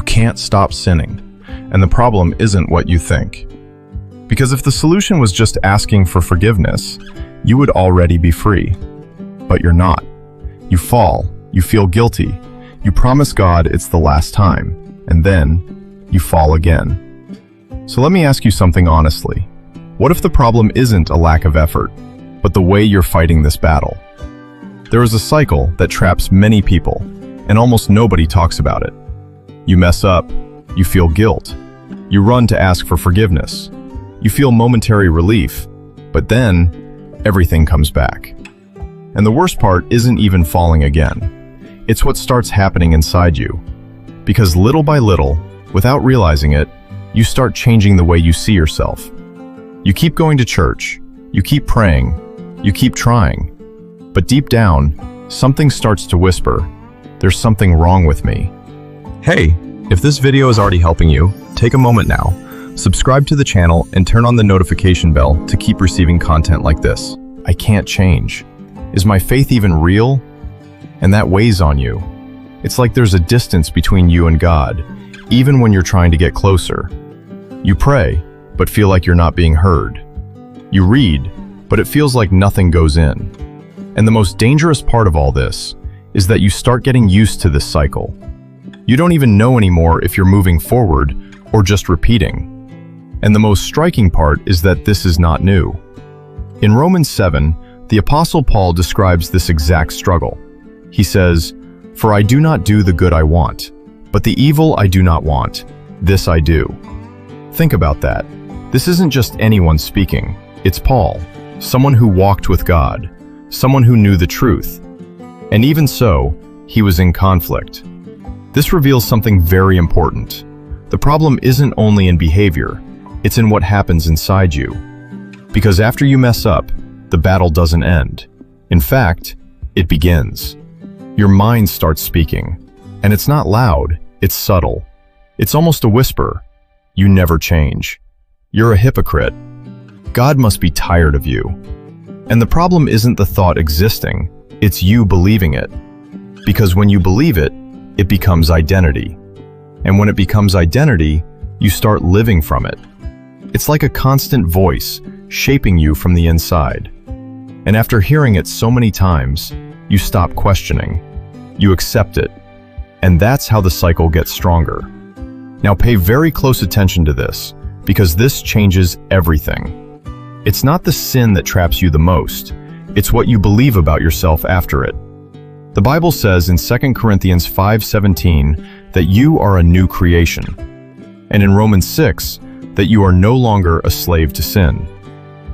You can't stop sinning, and the problem isn't what you think. Because if the solution was just asking for forgiveness, you would already be free. But you're not. You fall, you feel guilty, you promise God it's the last time, and then you fall again. So let me ask you something honestly. What if the problem isn't a lack of effort, but the way you're fighting this battle? There is a cycle that traps many people, and almost nobody talks about it. You mess up, you feel guilt, you run to ask for forgiveness, you feel momentary relief, but then everything comes back. And the worst part isn't even falling again. It's what starts happening inside you. Because little by little, without realizing it, you start changing the way you see yourself. You keep going to church, you keep praying, you keep trying. But deep down, something starts to whisper, "There's something wrong with me." Hey, if this video is already helping you, take a moment now, subscribe to the channel and turn on the notification bell to keep receiving content like this. I can't change. Is my faith even real? And that weighs on you. It's like there's a distance between you and God, even when you're trying to get closer. You pray, but feel like you're not being heard. You read, but it feels like nothing goes in. And the most dangerous part of all this is that you start getting used to this cycle. You don't even know anymore if you're moving forward or just repeating. And the most striking part is that this is not new. In Romans 7, the Apostle Paul describes this exact struggle. He says, "For I do not do the good I want, but the evil I do not want, this I do." Think about that. This isn't just anyone speaking. It's Paul, someone who walked with God, someone who knew the truth. And even so, he was in conflict. This reveals something very important. The problem isn't only in behavior, it's in what happens inside you. Because after you mess up, the battle doesn't end. In fact, it begins. Your mind starts speaking. And it's not loud, it's subtle. It's almost a whisper. You never change. You're a hypocrite. God must be tired of you. And the problem isn't the thought existing, it's you believing it. Because when you believe it, it becomes identity. And when it becomes identity, you start living from it. It's like a constant voice shaping you from the inside. And after hearing it so many times, you stop questioning. You accept it. And that's how the cycle gets stronger. Now pay very close attention to this, because this changes everything. It's not the sin that traps you the most, it's what you believe about yourself after it. The Bible says in 2 Corinthians 5:17 that you are a new creation, and in Romans 6 that you are no longer a slave to sin.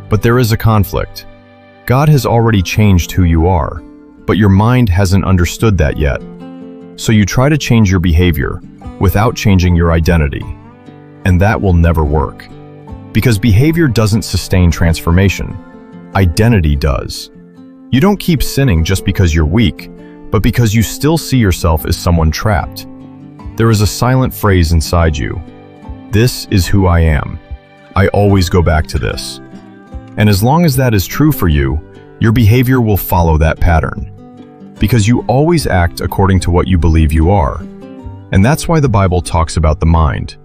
But there is a conflict. God has already changed who you are, but your mind hasn't understood that yet. So you try to change your behavior without changing your identity, and that will never work. Because behavior doesn't sustain transformation. Identity does. You don't keep sinning just because you're weak, but because you still see yourself as someone trapped. There is a silent phrase inside you. This is who I am. I always go back to this. And as long as that is true for you, your behavior will follow that pattern. Because you always act according to what you believe you are. And that's why the Bible talks about the mind.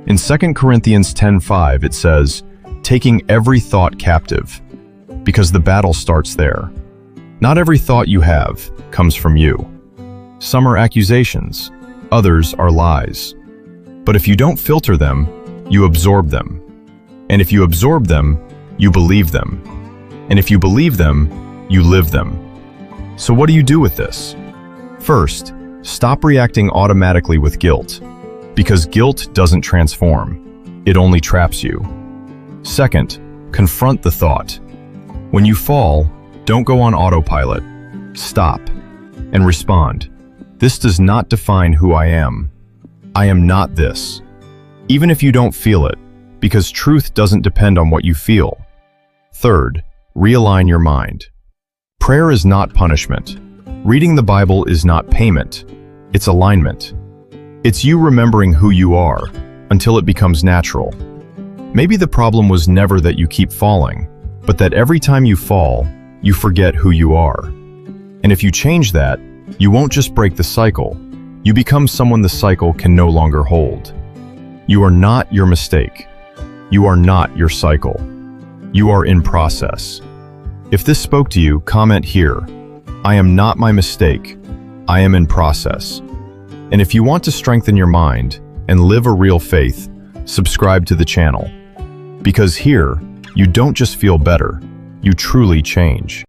In 2 Corinthians 10:5 it says, "Taking every thought captive," because the battle starts there. Not every thought you have comes from you. Some are accusations, others are lies. But if you don't filter them, you absorb them. And if you absorb them, you believe them. And if you believe them, you live them. So what do you do with this? First, stop reacting automatically with guilt, because guilt doesn't transform. It only traps you. Second, confront the thought. When you fall, don't go on autopilot. Stop and respond. This does not define who I am. I am not this. Even if you don't feel it, because truth doesn't depend on what you feel. Third, realign your mind. Prayer is not punishment. Reading the Bible is not payment. It's alignment. It's you remembering who you are until it becomes natural. Maybe the problem was never that you keep falling, but that every time you fall, you forget who you are. And if you change that, you won't just break the cycle, You become someone the cycle can no longer hold. You are not your mistake. You are not your cycle. You are in process. If this spoke to you, comment here. I am not my mistake. I am in process. And if you want to strengthen your mind and live a real faith, subscribe to the channel. Because here, you don't just feel better, you truly change.